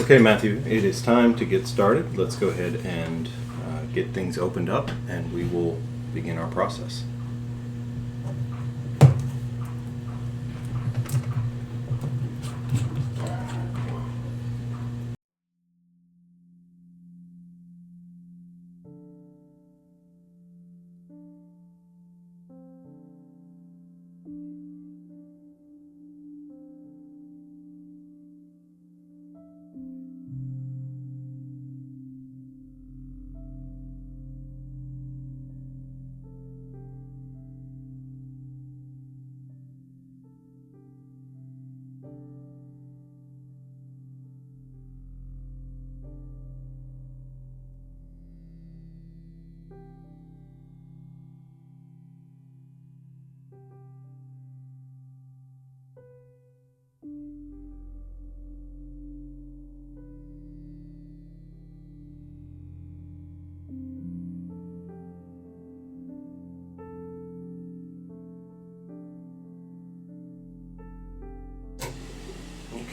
Okay, Matthew, it is time to get started. Let's go ahead and get things opened up, and we will begin our process.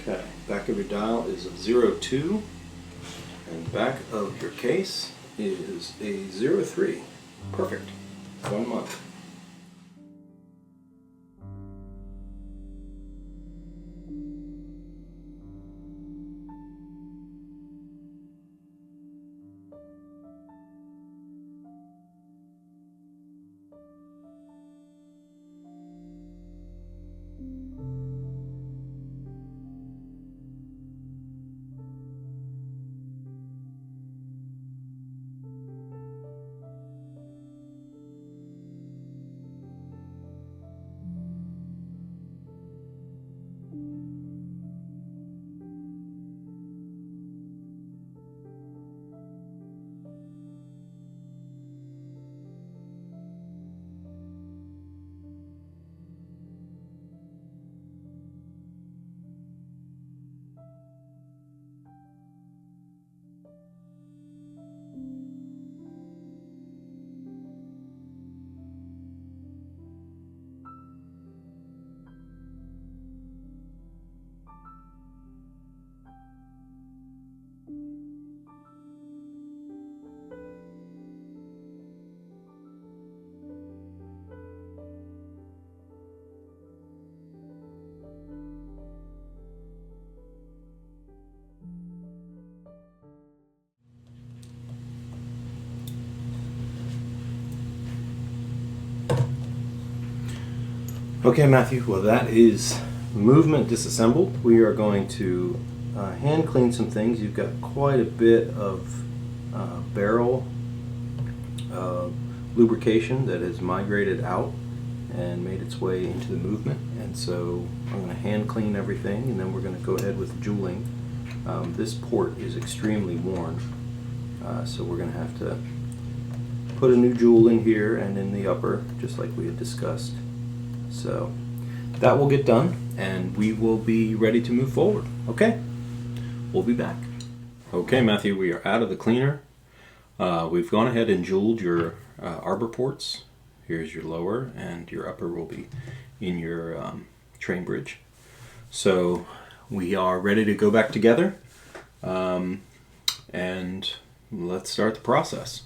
Okay, back of your dial is a 02, and back of your case is a 03. Perfect. 1 month. Okay, Matthew, well, that is movement disassembled. We are going to hand clean some things. You've got quite a bit of barrel lubrication that has migrated out and made its way into the movement, and so I'm going to hand clean everything, and then we're going to go ahead with jeweling. This port is extremely worn, so we're going to have to put a new jewel in here and in the upper, just like we had discussed. So that will get done, and we will be ready to move forward. Okay, we'll be back. Okay, Matthew, we are out of the cleaner. We've gone ahead and jeweled your arbor ports. Here's your lower, and your upper will be in your train bridge. So we are ready to go back together, and let's start the process.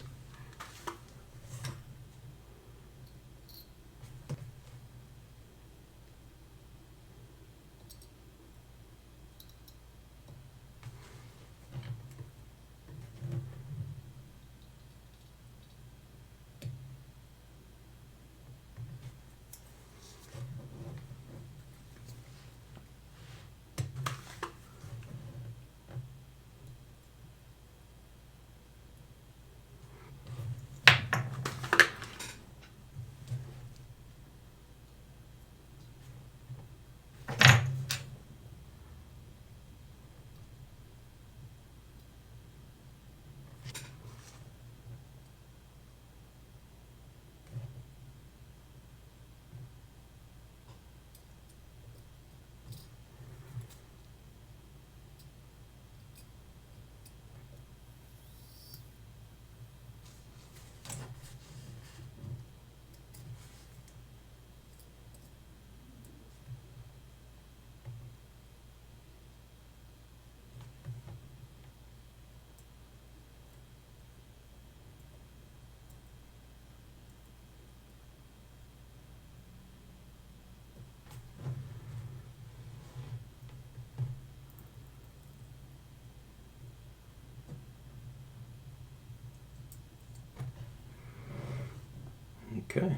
Okay.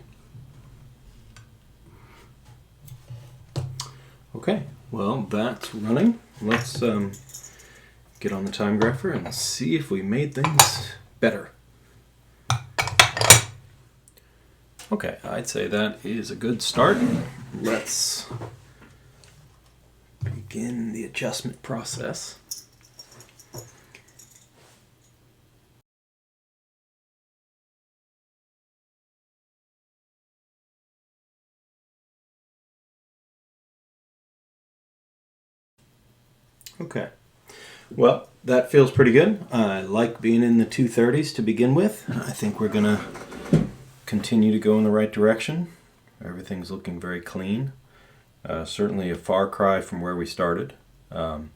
Okay, well, that's running. Let's get on the Timegrapher and see if we made things better. Okay, I'd say that is a good start. Let's begin the adjustment process. Okay, well, that feels pretty good. I like being in the 230s to begin with. I think we're gonna continue to go in the right direction. Everything's looking very clean. Certainly a far cry from where we started. But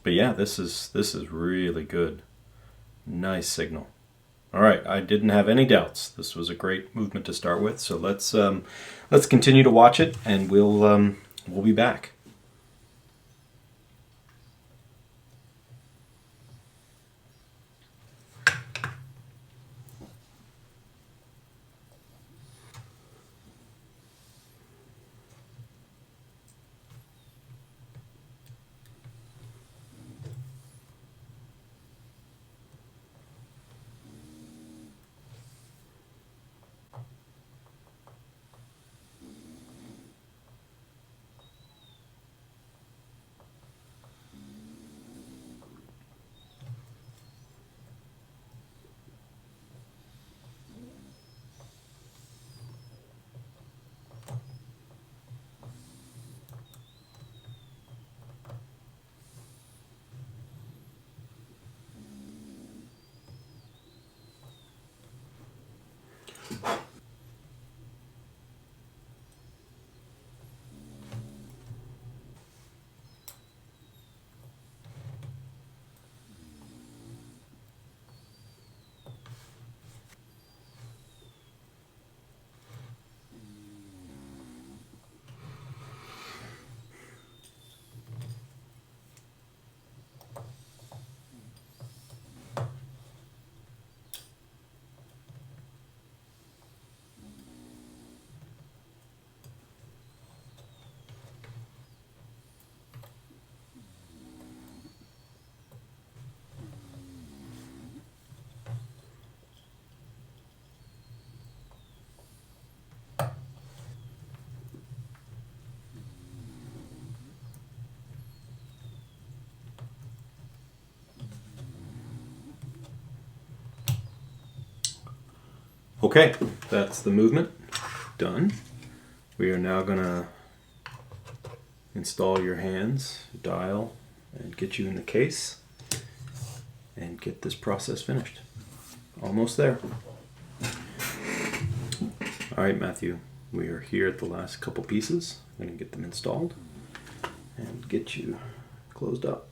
yeah, this is really good. Nice signal. All right, I didn't have any doubts. This was a great movement to start with. So let's continue to watch it, and we'll be back. Okay, that's the movement done. We are now going to install your hands, dial, and get you in the case and get this process finished. Almost there. All right, Matthew, we are here at the last couple pieces. I'm going to get them installed and get you closed up.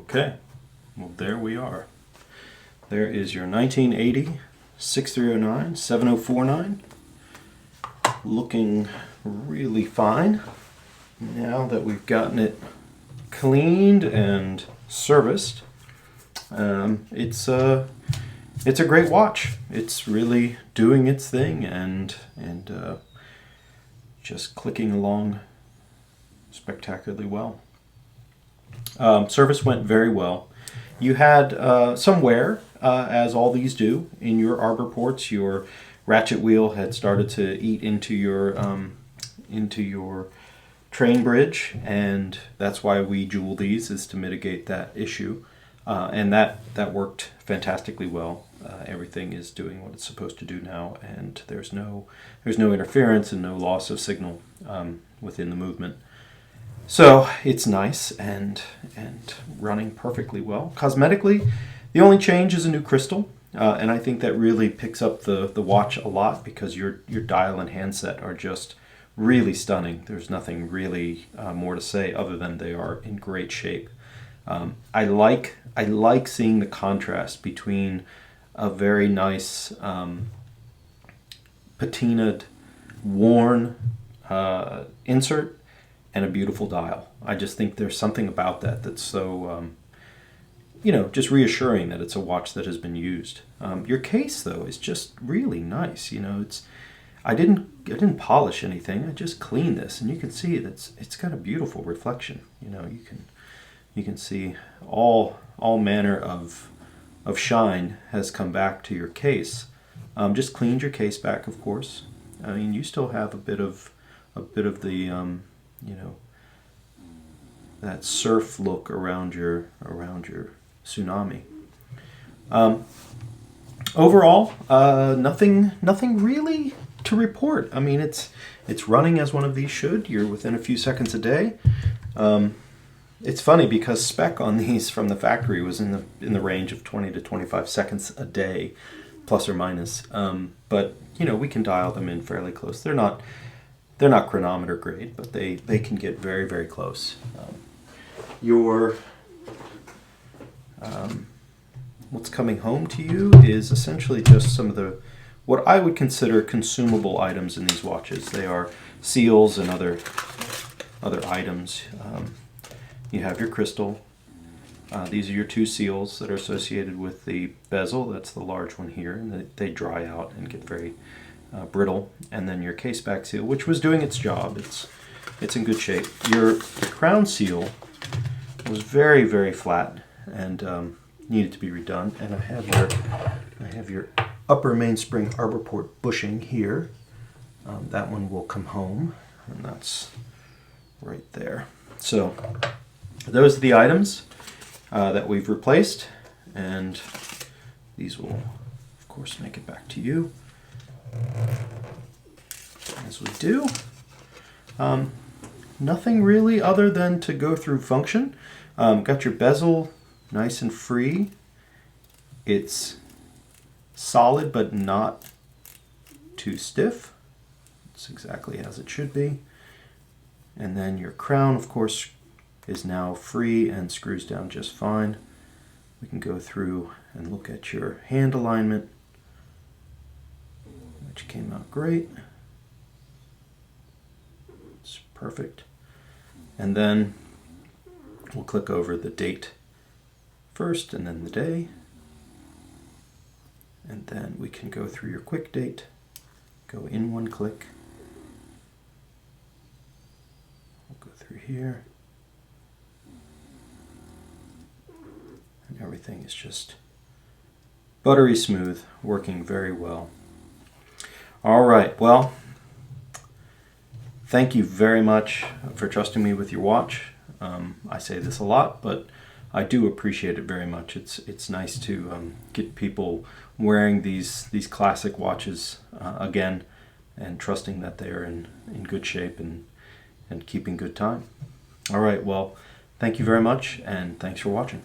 Okay, well, there we are. There is your 1980 6309 7049, looking really fine. Now that we've gotten it cleaned and serviced, it's a great watch. It's really doing its thing and just clicking along spectacularly well. Service went very well. You had some wear, as all these do, in your arbor ports. Your ratchet wheel had started to eat into your train bridge, and that's why we jewel these, is to mitigate that issue. And that worked fantastically well. Everything is doing what it's supposed to do now, and there's no interference and no loss of signal within the movement. So it's nice and running perfectly well. Cosmetically, the only change is a new crystal, and I think that really picks up the watch a lot, because your dial and handset are just really stunning. There's nothing really more to say other than they are in great shape. I like seeing the contrast between a very nice patinaed, worn insert and a beautiful dial. I just think there's something about that that's so, just reassuring that it's a watch that has been used. Your case, though, is just really nice. I didn't polish anything. I just cleaned this, and you can see it's got a beautiful reflection. You can see all manner of shine has come back to your case. Just cleaned your case back, of course. I mean, you still have a bit of the that surf look around your tsunami. Overall, nothing really to report. I mean, it's running as one of these should. You're within a few seconds a day. It's funny because spec on these from the factory was in the range of 20 to 25 seconds a day, plus or minus. But we can dial them in fairly close. They're not chronometer grade, but they can get very, very close. What's coming home to you is essentially just some of what I would consider consumable items in these watches. They are seals and other items. You have your crystal. These are your two seals that are associated with the bezel. That's the large one here, and they dry out and get very brittle. And then your case back seal, which was doing its job. It's in good shape. The crown seal was very, very flat and needed to be redone. And I have your upper mainspring arbor port bushing here. That one will come home, and that's right there. So those are the items that we've replaced, and these will, of course, make it back to you as we do. Nothing really other than to go through function. Got your bezel nice and free. It's solid but not too stiff. It's exactly as it should be. And then your crown, of course, is now free and screws down just fine. We can go through and look at your hand alignment, which came out great. It's perfect. And then we'll click over the date first and then the day. And then we can go through your quick date, go in one click. We'll go through here. And everything is just buttery smooth, working very well. All right, well, thank you very much for trusting me with your watch. I say this a lot, but I do appreciate it very much. It's nice to get people wearing these classic watches again, and trusting that they are in good shape and keeping good time. All right, well, thank you very much, and thanks for watching.